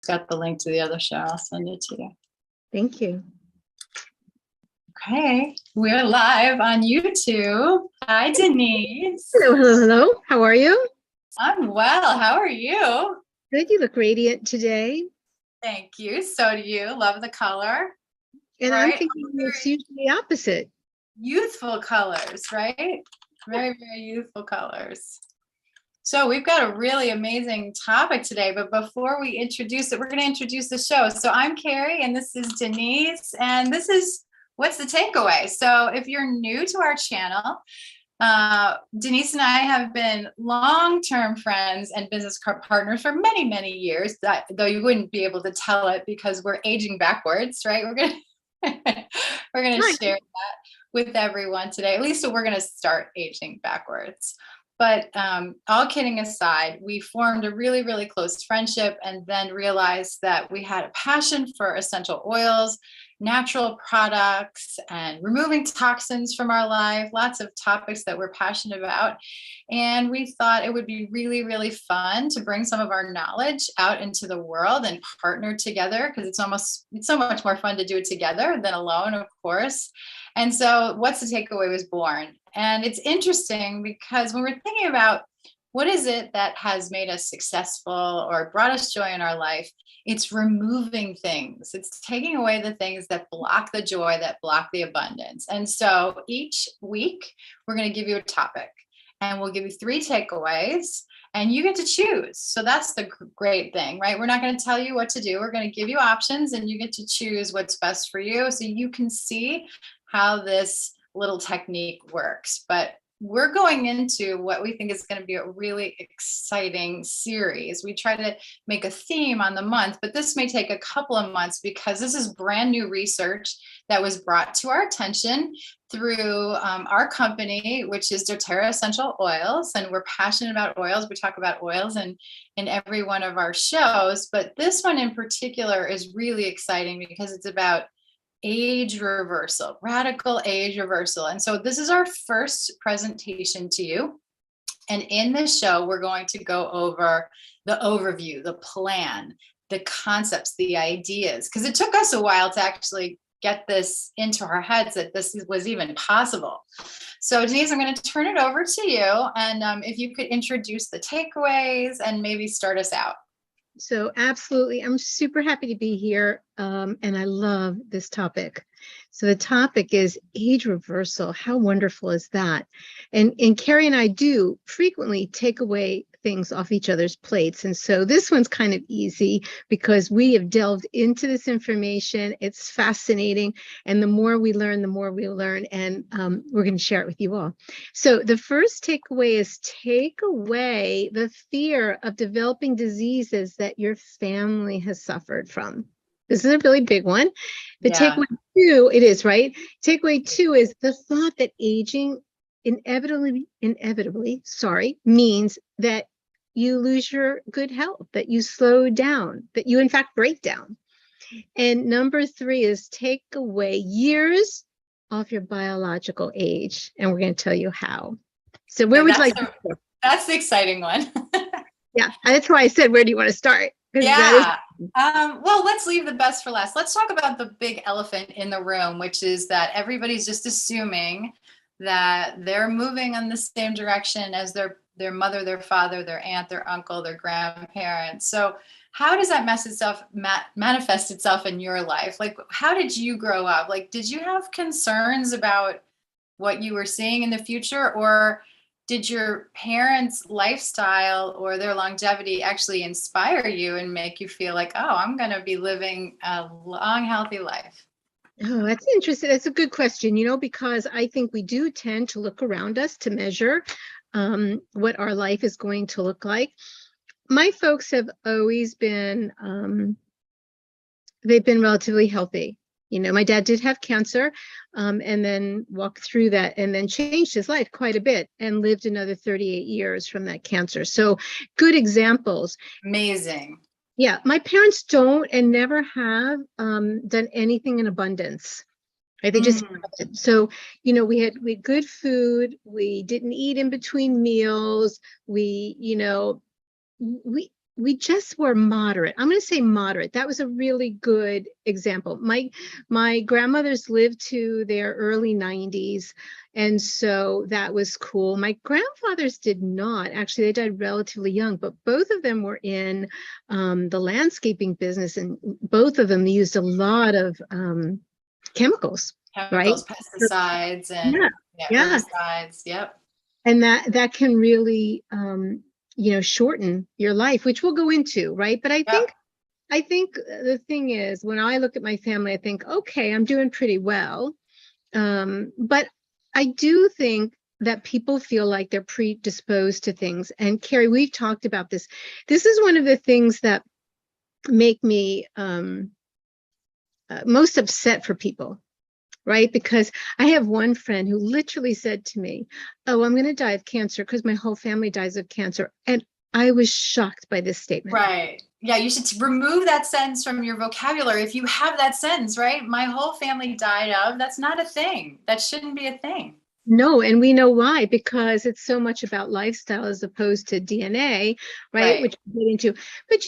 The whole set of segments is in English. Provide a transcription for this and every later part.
got the link to the other show. I'll send it to you. Thank you. Okay, we're live on YouTube. Hi, Denise. Hello, hello, hello. How are you? I'm well. How are you? Good. You look radiant today. Thank you. So do you. Love the color. And right? I'm thinking it's usually the opposite. Youthful colors, right? Very, very youthful colors. So we've got a really amazing topic today, but before we introduce it, we're going to introduce the show. So I'm Carrie, and this is Denise, and this is What's the Takeaway? So if you're new to our channel, Denise and I have been long-term friends and business partners for many, many years, though you wouldn't be able to tell it because we're aging backwards, right? We're going to share that with everyone today. At least we're going to start aging backwards. But all kidding aside, we formed a really, really close friendship and then realized that we had a passion for essential oils, natural products, and removing toxins from our life, lots of topics that we're passionate about. And we thought it would be really, really fun to bring some of our knowledge out into the world and partner together, because it's so much more fun to do it together than alone, of course. And so What's the Takeaway was born. And it's interesting because when we're thinking about what is it that has made us successful or brought us joy in our life, it's removing things. It's taking away the things that block the joy, that block the abundance. And so each week, we're going to give you a topic and we'll give you 3 takeaways and you get to choose. So that's the great thing, right? We're not going to tell you what to do. We're going to give you options and you get to choose what's best for you so you can see how this little technique works. But we're going into what we think is going to be a really exciting series. We try to make a theme on the month, but this may take a couple of months because this is brand new research that was brought to our attention through our company, which is doTERRA Essential Oils. And we're passionate about oils. We talk about oils in every one of our shows, but this one in particular is really exciting because it's about age reversal, radical age reversal. And so this is our first presentation to you. And in this show, we're going to go over the overview, the plan, the concepts, the ideas, because it took us a while to actually get this into our heads that this was even possible. So Denise, I'm going to turn it over to you. And if you could introduce the takeaways and maybe start us out. So absolutely, I'm super happy to be here, and I love this topic. So the topic is age reversal. How wonderful is that? And Carrie and I do frequently take away things off each other's plates. And so this one's kind of easy because we have delved into this information. It's fascinating. And the more we learn, the more we learn. And we're going to share it with you all. So the first takeaway is take away the fear of developing diseases that your family has suffered from. This is a really big one. The takeaway 2, it is, right? Takeaway 2 is the thought that aging inevitably means that you lose your good health, that you slow down, that you in fact break down. And number 3 is take away years off your biological age. And we're going to tell you how. So where would you like to start? That's the exciting one. Yeah, that's why I said, where do you want to start? Yeah. Well, let's leave the best for last. Let's talk about the big elephant in the room, which is that everybody's just assuming that they're moving in the same direction as their mother, their father, their aunt, their uncle, their grandparents. So how does that manifest itself in your life? Like, how did you grow up? Like, did you have concerns about what you were seeing in the future, or did your parents' lifestyle or their longevity actually inspire you and make you feel like, oh, I'm going to be living a long, healthy life? Oh, that's interesting. That's a good question, because I think we do tend to look around us to measure what our life is going to look like. My folks have always been, they've been relatively healthy. My dad did have cancer and then walked through that and then changed his life quite a bit and lived another 38 years from that cancer. So good examples. Amazing. Yeah, my parents don't and never have done anything in abundance. Right? They just so we had good food. We didn't eat in between meals. We we just were moderate. I'm going to say moderate. That was a really good example. My grandmothers lived to their early 90s, and so that was cool. My grandfathers did not. Actually, they died relatively young, but both of them were in the landscaping business, and both of them used a lot of chemicals, right? Chemicals, pesticides, Yeah, and yeah, yeah. herbicides. Yep. And that can really shorten your life, which we'll go into, right? But Yep. I think the thing is, when I look at my family, I think, okay, I'm doing pretty well. But I do think that people feel like they're predisposed to things. And Carrie, we've talked about this. This is one of the things that make me most upset for people, right? Because I have one friend who literally said to me, "Oh, I'm going to die of cancer because my whole family dies of cancer." And I was shocked by this statement. Right. Yeah, you should remove that sentence from your vocabulary. If you have that sentence, right? My whole family died of, that's not a thing. That shouldn't be a thing. No, and we know why, because it's so much about lifestyle as opposed to DNA, right? Right. Which we get into. But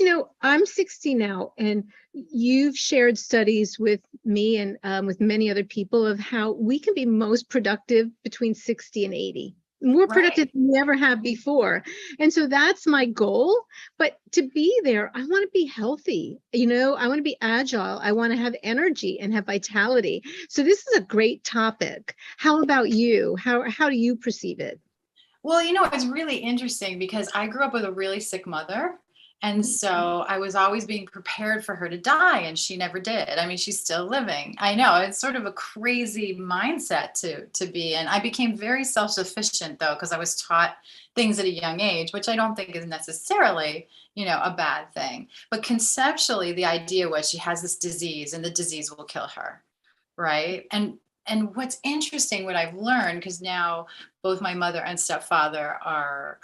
I'm 60 now, and you've shared studies with me and with many other people of how we can be most productive between 60 and 80. More productive Right. than we ever have before. And so that's my goal. But to be there, I want to be healthy. I want to be agile. I want to have energy and have vitality. So this is a great topic. How about you? How do you perceive it? Well, it's really interesting because I grew up with a really sick mother. And so I was always being prepared for her to die, and she never did. I mean, she's still living. I know it's sort of a crazy mindset to be in. I became very self-sufficient though, because I was taught things at a young age, which I don't think is necessarily, a bad thing. But conceptually, the idea was she has this disease and the disease will kill her. Right. And what's interesting, what I've learned, because now both my mother and stepfather are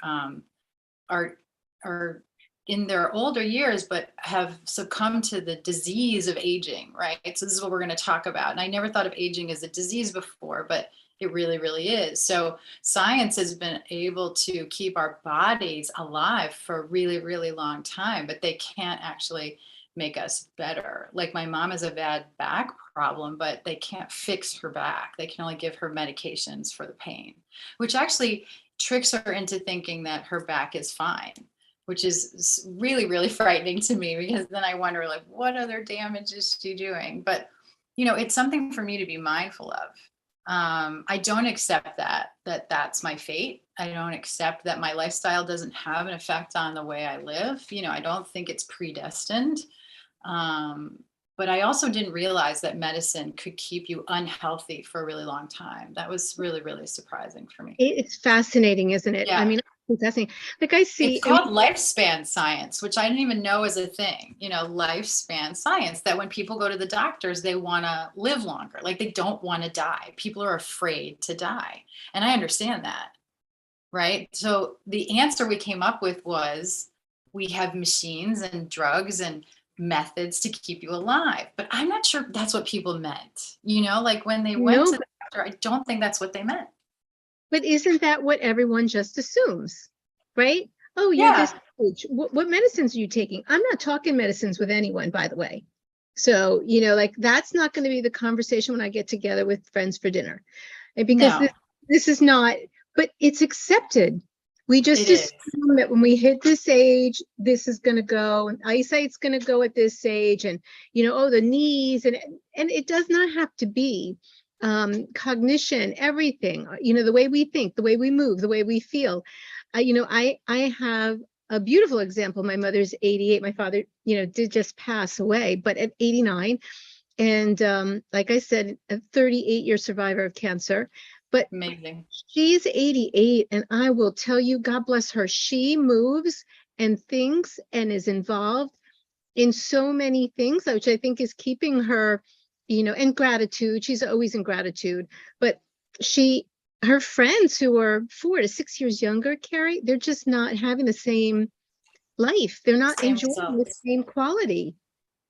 are in their older years, but have succumbed to the disease of aging, right? So this is what we're going to talk about. And I never thought of aging as a disease before, but it really, really is. So science has been able to keep our bodies alive for a really, really long time, but they can't actually make us better. Like my mom has a bad back problem, but they can't fix her back. They can only give her medications for the pain, which actually tricks her into thinking that her back is fine, which is really, really frightening to me, because then I wonder, like, what other damage is she doing? But, it's something for me to be mindful of. I don't accept that's my fate. I don't accept that my lifestyle doesn't have an effect on the way I live. I don't think it's predestined. Um, but I also didn't realize that medicine could keep you unhealthy for a really long time. That was really, really surprising for me. It's fascinating, isn't it? I Yeah. mean, it's fascinating. Like I It's see, called lifespan science, which I didn't even know was a thing, lifespan science, that when people go to the doctors, they want to live longer. Like they don't want to die. People are afraid to die. And I understand that. Right. So the answer we came up with was we have machines and drugs and methods to keep you alive. But I'm not sure that's what people meant. Like when they went no, to the doctor, I don't think that's what they meant. but isn't that what everyone just assumes, right? Oh, you're Yeah. this age. What medicines are you taking? I'm not talking medicines with anyone, by the way. So, like that's not going to be the conversation when I get together with friends for dinner. And because No, this is not, but it's accepted. We just it is. assume that when we hit this age, this is going to go, and eyesight's going to go at this age, and oh, the knees, and it does not have to be. Cognition, everything, the way we think, the way we move, the way we feel. I have a beautiful example. My mother's 88. My father, did just pass away, but at 89. And like I said, a 38-year survivor of cancer. But Amazing. she's 88, and I will tell you, God bless her. She moves and thinks and is involved in so many things, which I think is keeping her, and gratitude. She's always in gratitude. But her friends who are 4 to 6 years younger, Carrie, they're just not having the same life. They're not Same enjoying the results. same quality.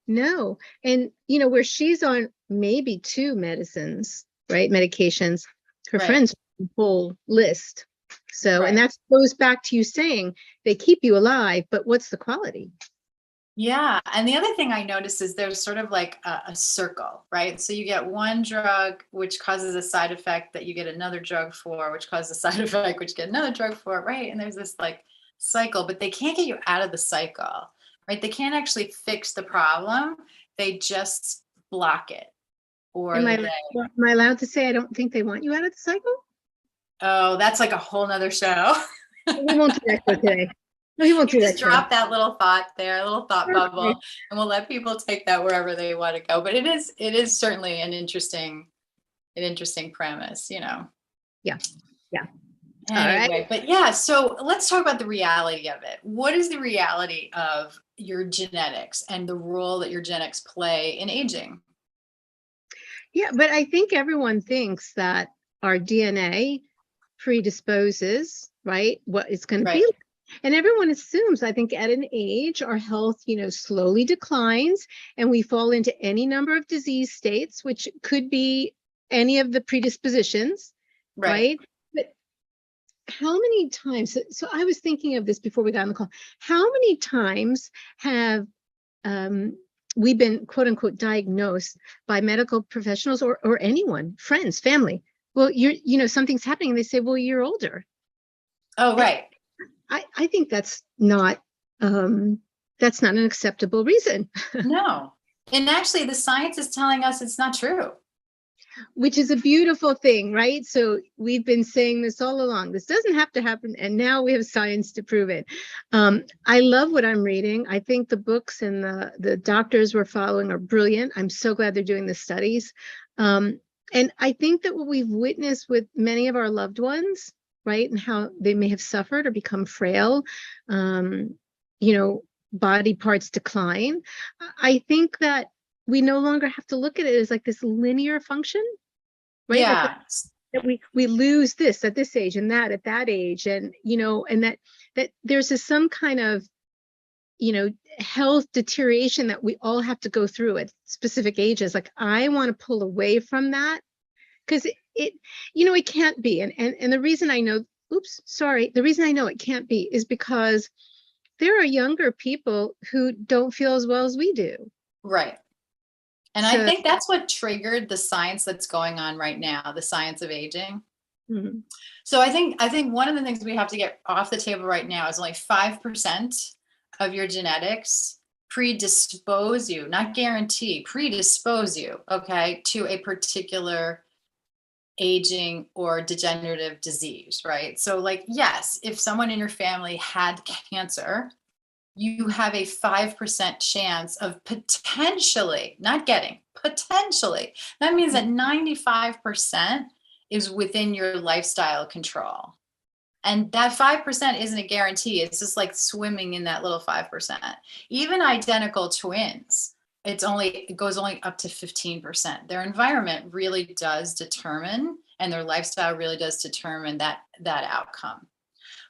No. And, where she's on maybe 2 medicines, right? Medications, her Right. friends, whole list. So, and Right. that goes back to you saying they keep you alive, but what's the quality? Yeah. And the other thing I noticed is there's sort of like a circle, right? So you get one drug, which causes a side effect that you get another drug for, which causes a side effect, which you get another drug for, right? And there's this like cycle, but they can't get you out of the cycle, right? They can't actually fix the problem. They just block it or Am I, they, am I allowed to say I don't think they want you out of the cycle? oh, that's like a whole nother show. We won't do that show today. No, he won't You do that just show. drop that little thought there, a little thought Okay. bubble, and we'll let people take that wherever they want to go. But it is certainly an interesting premise, you know. Yeah. Yeah. All right. Anyway, but yeah, so let's talk about the reality of it. What is the reality of your genetics and the role that your genetics play in aging? Yeah, but I think everyone thinks that our DNA predisposes, right, what it's going to be. Right. And everyone assumes, I think, at an age, our health, slowly declines and we fall into any number of disease states, which could be any of the predispositions, Right. right? But how many times, so I was thinking of this before we got on the call, how many times have um, we've been quote unquote diagnosed by medical professionals or anyone, friends, family? Well, something's happening. And they say, well, you're older. Oh, right. I think that's not an acceptable reason, No. And actually, the science is telling us it's not true. which is a beautiful thing, right? So we've been saying this all along. This doesn't have to happen, and now we have science to prove it. I love what I'm reading. I think the books and the doctors we're following are brilliant. I'm so glad they're doing the studies. And I think that what we've witnessed with many of our loved ones, right, and how they may have suffered or become frail, you know, body parts decline. I think that we no longer have to look at it as like this linear function, right? Like Yeah. that we lose this at this age and that at that age, and and that there's some kind of health deterioration that we all have to go through at specific ages. Like I want to pull away from that because it can't be. And the reason I know, the reason I know it can't be is because there are younger people who don't feel as well as we do. Right. And I So, think that's what triggered the science that's going on right now, the science of aging. mhm. So I think one of the things we have to get off the table right now is only 5% of your genetics predispose you, not guarantee, predispose you, okay, to a particular aging or degenerative disease, right? So like, yes, if someone in your family had cancer, you have a 5% chance of potentially, not getting, potentially. That means that 95% is within your lifestyle control. And that 5% isn't a guarantee. It's just like swimming in that little 5%. Even identical twins, it goes only up to 15%. Their environment really does determine, and their lifestyle really does determine that outcome.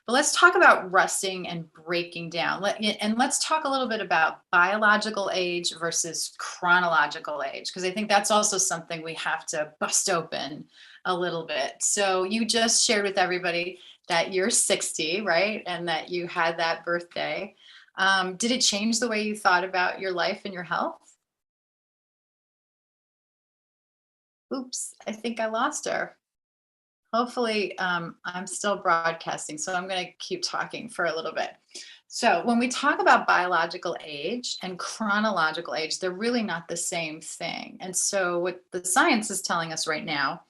But let's talk about rusting and breaking down. Let's talk a little bit about biological age versus chronological age, because I think that's also something we have to bust open a little bit. So you just shared with everybody that you're 60, right? And that you had that birthday. Did it change the way you thought about your life and your health? Oops, I think I lost her. Hopefully, I'm still broadcasting, so I'm going to keep talking for a little bit. So, when we talk about biological age and chronological age, they're really not the same thing. And so, what the science is telling us right now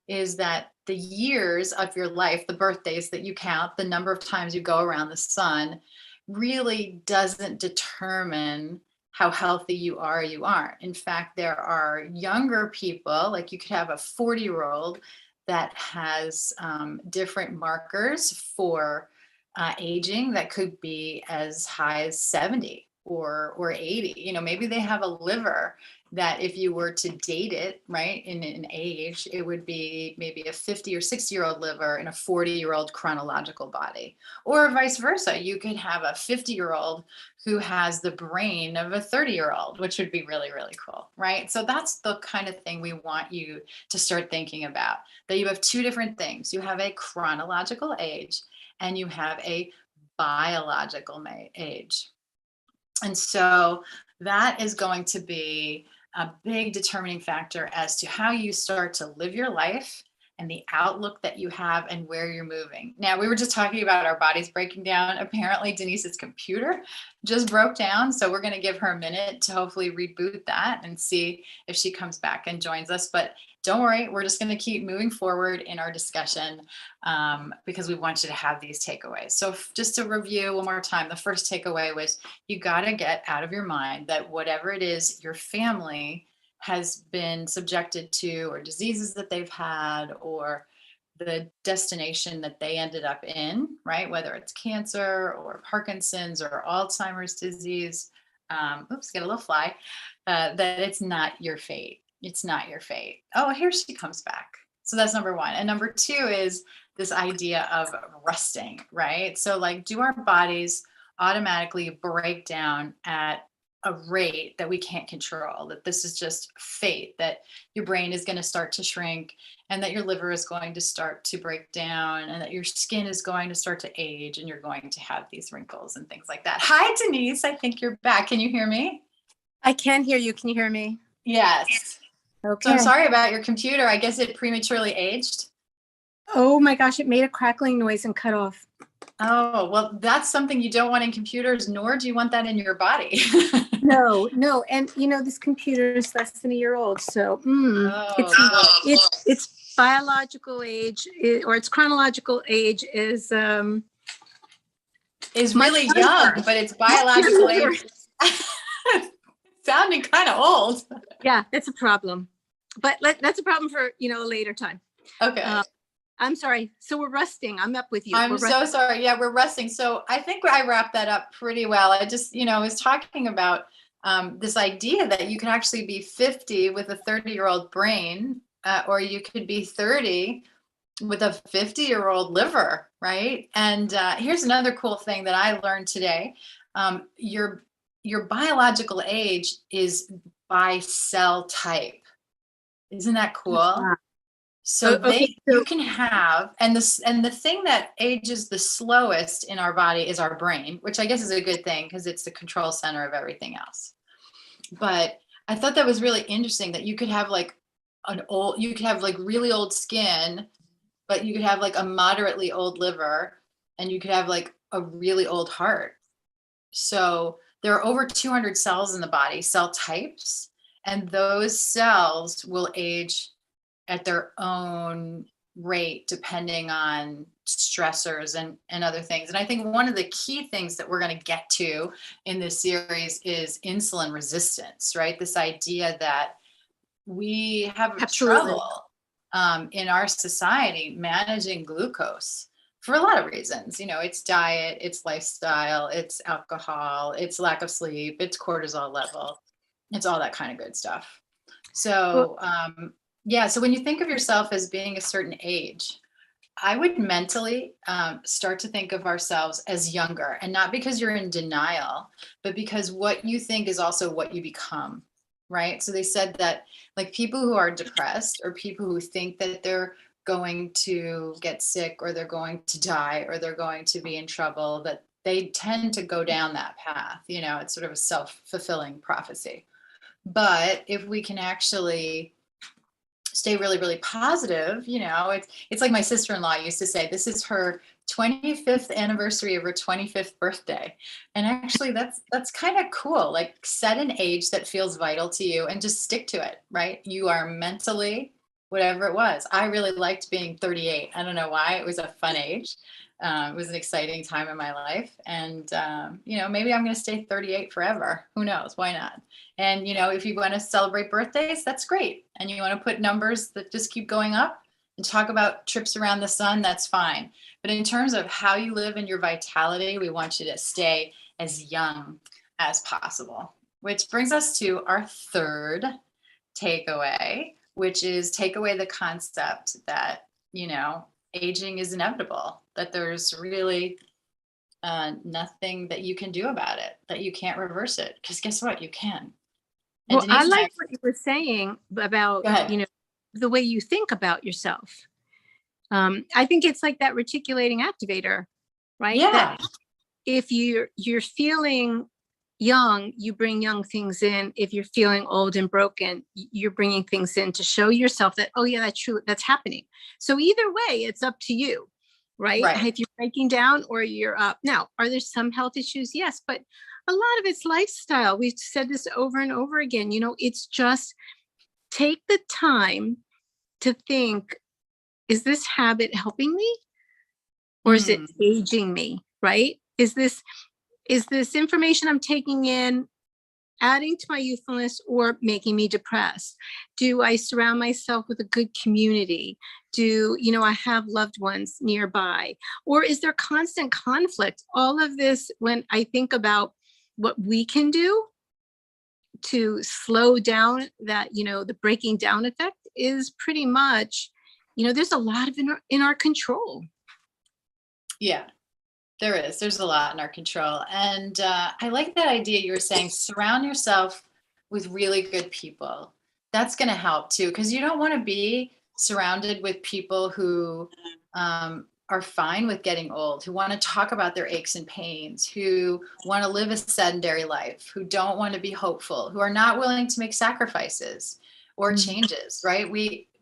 is that the years of your life, the birthdays that you count, the number of times you go around the sun, really doesn't determine how healthy you are or you aren't. In fact, there are younger people, like you could have a 40-year-old that has different markers for aging that could be as high as 70. or 80. You know, maybe they have a liver that if you were to date it, right, in an age, it would be maybe a 50 or 60-year-old liver in a 40-year-old chronological body. Or vice versa, you could have a 50-year-old who has the brain of a 30-year-old, which would be really, really cool, right? So that's the kind of thing we want you to start thinking about, that you have two different things. You have a chronological age and you have a biological age. And so that is going to be a big determining factor as to how you start to live your life and the outlook that you have and where you're moving. Now, we were just talking about our bodies breaking down. Apparently, Denise's computer just broke down. So we're going to give her a minute to hopefully reboot that and see if she comes back and joins us. But don't worry, we're just going to keep moving forward in our discussion because we want you to have these takeaways. So just to review one more time, the first takeaway was you got to get out of your mind that whatever it is your family has been subjected to, or diseases that they've had, or the destination that they ended up in, right? Whether it's cancer or Parkinson's or Alzheimer's disease, oops, get a little fly, that it's not your fate. It's not your fate. Oh, here she comes back. So that's number one. And number two is this idea of resting, right? So like, do our bodies automatically break down at a rate that we can't control, that this is just fate, that your brain is going to start to shrink and that your liver is going to start to break down and that your skin is going to start to age and you're going to have these wrinkles and things like that. Hi, Denise. I think you're back. Can you hear me? I can hear you. Can you hear me? Yes. Okay. So I'm sorry about your computer. I guess it prematurely aged. Oh my gosh, it made a crackling noise and cut off. Oh, well, that's something you don't want in computers, nor do you want that in your body. No. And you know, this computer is less than a year old. So its biological age or its chronological age is really young, but its biological age sounding kind of old. Yeah, that's a problem. But that's a problem for, you know, a later time. Okay. I'm sorry. So we're resting. I'm up with you. I'm so sorry. Yeah, we're resting. So I think I wrapped that up pretty well. I just, was talking about this idea that you can actually be 50 with a 30-year-old brain, or you could be 30 with a 50-year-old liver, right? And here's another cool thing that I learned today. Your biological age is by cell type. Isn't that cool? So you can have, and the thing that ages the slowest in our body is our brain, which I guess is a good thing because it's the control center of everything else. But I thought that was really interesting that you could have like really old skin, but you could have like a moderately old liver, and you could have like a really old heart. So there are over 200 cells in the body, cell types, and those cells will age at their own rate depending on stressors and other things. And I think one of the key things that we're going to get to in this series is insulin resistance, right? This idea that we have trouble in our society managing glucose for a lot of reasons. It's diet, it's lifestyle, it's alcohol, it's lack of sleep, it's cortisol level, it's all that kind of good stuff. So, so when you think of yourself as being a certain age, I would mentally start to think of ourselves as younger, and not because you're in denial, but because what you think is also what you become, right? So they said that like people who are depressed or people who think that they're going to get sick or they're going to die or they're going to be in trouble, that they tend to go down that path. It's sort of a self-fulfilling prophecy. But if we can actually stay really, really positive, it's like my sister-in-law used to say, this is her 25th anniversary of her 25th birthday. And actually that's kind of cool. Like, set an age that feels vital to you and just stick to it, right? You are mentally whatever it was. I really liked being 38. I don't know why. It was a fun age. It was an exciting time in my life. And, maybe I'm going to stay 38 forever. Who knows? Why not? And, if you want to celebrate birthdays, that's great. And you want to put numbers that just keep going up and talk about trips around the sun, that's fine. But in terms of how you live and your vitality, we want you to stay as young as possible. Which brings us to our third takeaway, which is take away the concept that, aging is inevitable, that there's really nothing that you can do about it, that you can't reverse it. Because guess what? You can. And Well, I Denise and like what you were saying about, Go ahead. the way you think about yourself. I think it's like that reticulating activator, right? Yeah. That if you're feeling young, you bring young things in. If you're feeling old and broken, you're bringing things in to show yourself that, oh yeah, that's true, that's happening. So either way, it's up to you, right? Right. If you're breaking down or you're up. Now, are there some health issues? Yes, but a lot of it's lifestyle. We've said this over and over again. It's just take the time to think, is this habit helping me? Or is it aging me, right? Is this information I'm taking in adding to my youthfulness or making me depressed? Do I surround myself with a good community? Do I have loved ones nearby? Or is there constant conflict? All of this, when I think about what we can do to slow down that, the breaking down effect, is pretty much, there's a lot of in our control. Yeah. There is. There's a lot in our control. And I like that idea you were saying, surround yourself with really good people. That's going to help too, because you don't want to be surrounded with people who are fine with getting old, who want to talk about their aches and pains, who want to live a sedentary life, who don't want to be hopeful, who are not willing to make sacrifices or changes, right?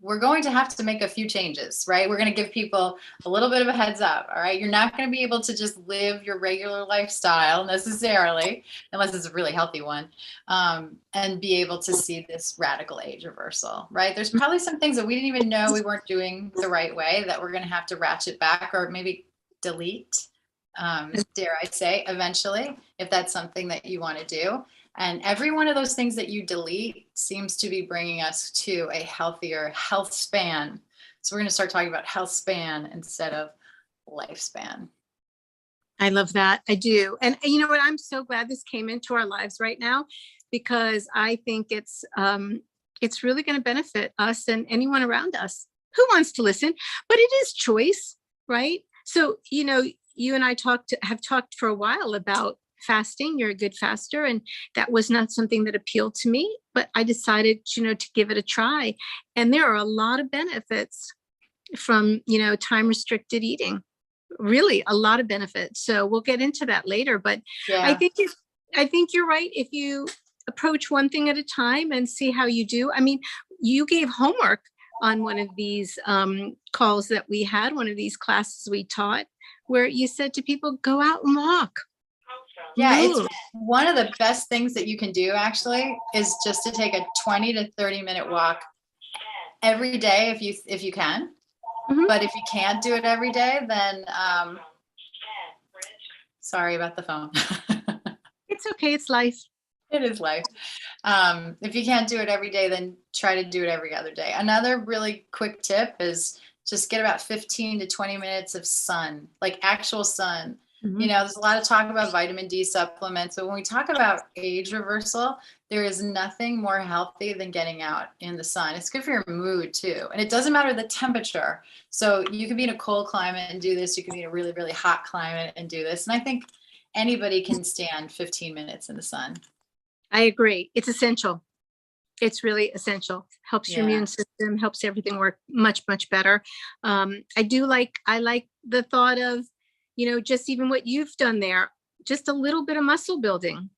We're going to have to make a few changes, right? We're going to give people a little bit of a heads up, all right? You're not going to be able to just live your regular lifestyle necessarily, unless it's a really healthy one, and be able to see this radical age reversal, right? There's probably some things that we didn't even know we weren't doing the right way that we're going to have to ratchet back or maybe delete, dare I say, eventually, if that's something that you want to do. And every one of those things that you delete seems to be bringing us to a healthier health span. So we're going to start talking about health span instead of lifespan. I love that. I do. And you know what? I'm so glad this came into our lives right now, because I think it's really going to benefit us and anyone around us who wants to listen. But it is choice, right? So, you and I have talked for a while about fasting. You're a good faster, and that was not something that appealed to me, but I decided, to give it a try. And there are a lot of benefits from, time restricted eating, really a lot of benefits. So we'll get into that later, but Yeah. I think you're right. If you approach one thing at a time and see how you do. I mean, you gave homework on one of these calls that we had, one of these classes we taught, where you said to people, go out and walk. Yeah, it's one of the best things that you can do actually is just to take a 20 to 30 minute walk every day if you can. Mhm. But if you can't do it every day, then sorry about the phone. It's okay. It's life. It is life. If you can't do it every day, then try to do it every other day. Another really quick tip is just get about 15 to 20 minutes of sun, like actual sun. There's a lot of talk about vitamin D supplements, but when we talk about age reversal, there is nothing more healthy than getting out in the sun. It's good for your mood too. And it doesn't matter the temperature. So you can be in a cold climate and do this. You can be in a really, really hot climate and do this. And I think anybody can stand 15 minutes in the sun. I agree. It's essential. It's really essential. Helps your Yeah. immune system, helps everything work much, much better. I like the thought of, just even what you've done there, just a little bit of muscle building.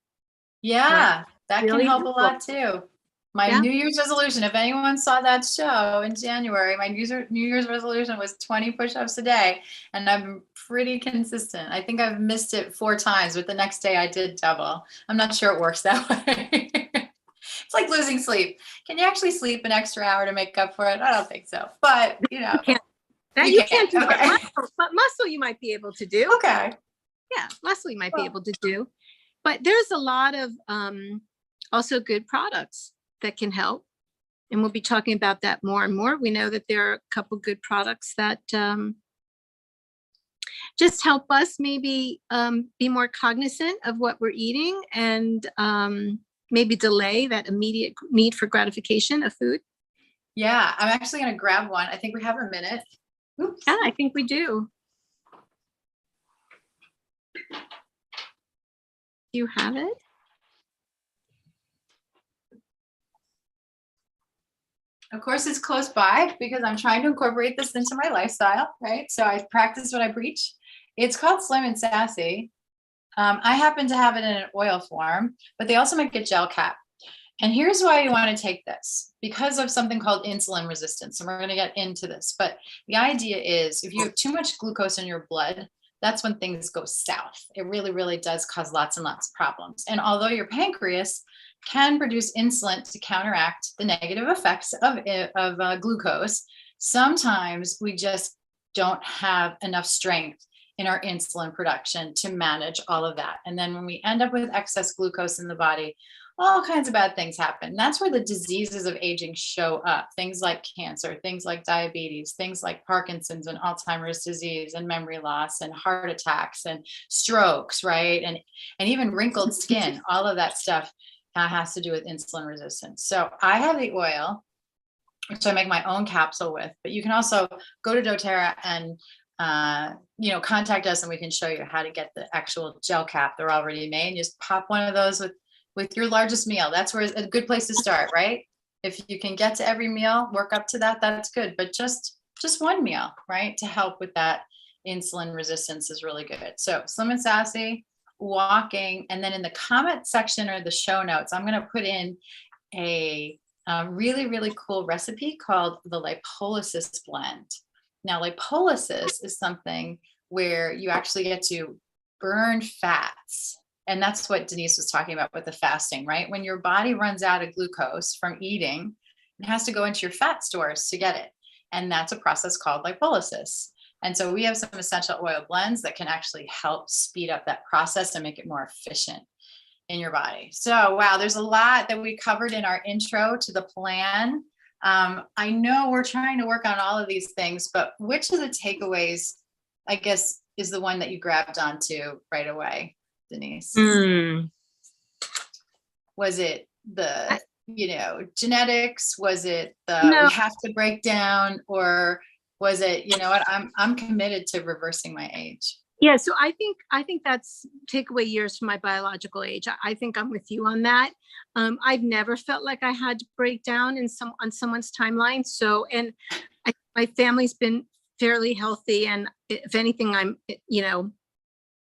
Yeah, that can Really help a helpful. lot too. My Yeah. New Year's resolution, if anyone saw that show in January, my New Year's resolution was 20 push-ups a day, and I'm pretty consistent. I think I've missed it 4 times, but the next day I did double. I'm not sure it works that way. It's like losing sleep. Can you actually sleep an extra hour to make up for it? I don't think so, but You can't. That You you can't do, can't. Okay. but muscle you might be able to do. okay. Yeah, muscle you might be Well- able to do. But there's a lot of also good products that can help. And we'll be talking about that more and more. We know that there are a couple good products that just help us maybe be more cognizant of what we're eating and maybe delay that immediate need for gratification of food. Yeah, I'm actually going to grab one. I think we have a minute. Oops. Yeah, I think we do. Do you have it? Of course, it's close by because I'm trying to incorporate this into my lifestyle, right? So I practice what I preach. It's called Slim and Sassy. I happen to have it in an oil form, but they also make a gel cap. And here's why you want to take this, because of something called insulin resistance. And we're going to get into this. But the idea is if you have too much glucose in your blood, that's when things go south. It really, really does cause lots and lots of problems. And although your pancreas can produce insulin to counteract the negative effects of glucose, sometimes we just don't have enough strength in our insulin production to manage all of that. And then when we end up with excess glucose in the body, all kinds of bad things happen. That's where the diseases of aging show up. Things like cancer, things like diabetes, things like Parkinson's and Alzheimer's disease and memory loss and heart attacks and strokes, right? And even wrinkled skin, all of that stuff has to do with insulin resistance. So I have the oil, which I make my own capsule with, but you can also go to doTERRA and contact us and we can show you how to get the actual gel cap. They're already made. And just pop one of those with your largest meal. That's where a good place to start, right? If you can get to every meal, work up to that, that's good. But just one meal, right? To help with that insulin resistance is really good. So Slim and Sassy, walking, and then in the comment section or the show notes, I'm going to put in a really, really cool recipe called the lipolysis blend. Now, lipolysis is something where you actually get to burn fats. And that's what Denise was talking about with the fasting, right? When your body runs out of glucose from eating, it has to go into your fat stores to get it. And that's a process called lipolysis. And so we have some essential oil blends that can actually help speed up that process and make it more efficient in your body. So, wow, there's a lot that we covered in our intro to the plan. I know we're trying to work on all of these things, but which of the takeaways, I guess, is the one that you grabbed onto right away, Denise? Was it the, genetics? Was it the we have to break down? Or was it, you know what, I'm committed to reversing my age? Yeah, so I think that's takeaway years from my biological age. I think I'm with you on that. I've never felt like I had to break down on someone's timeline. So, and my family's been fairly healthy, and if anything, I'm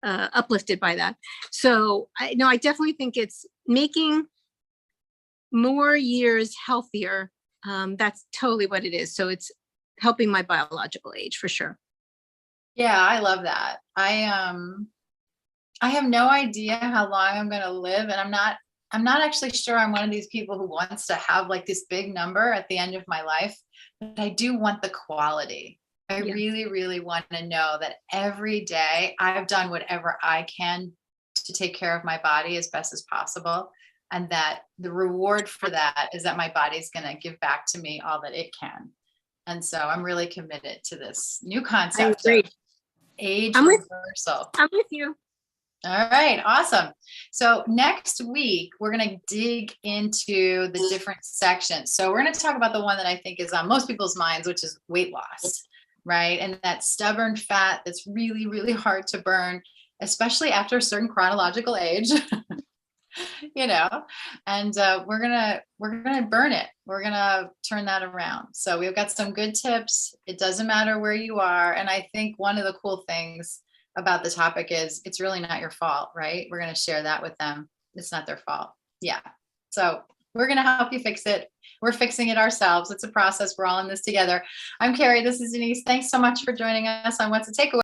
uplifted by that. So I definitely think it's making more years healthier. That's totally what it is. So it's helping my biological age for sure. Yeah, I love that. I have no idea how long I'm going to live, and I'm not actually sure I'm one of these people who wants to have like this big number at the end of my life, but I do want the quality. I really, really want to know that every day I've done whatever I can to take care of my body as best as possible, and that the reward for that is that my body's going to give back to me all that it can. And so I'm really committed to this new concept of age reversal. I'm with you. All right, awesome. So next week, we're going to dig into the different sections. So we're going to talk about the one that I think is on most people's minds, which is weight loss, right? And that stubborn fat that's really, really hard to burn, especially after a certain chronological age. And we're gonna burn it. We're gonna turn that around. So we've got some good tips. It doesn't matter where you are. And I think one of the cool things about the topic is it's really not your fault, right? We're gonna share that with them. It's not their fault. Yeah. So we're gonna help you fix it. We're fixing it ourselves. It's a process. We're all in this together. I'm Carrie. This is Denise. Thanks so much for joining us on What's a Takeaway.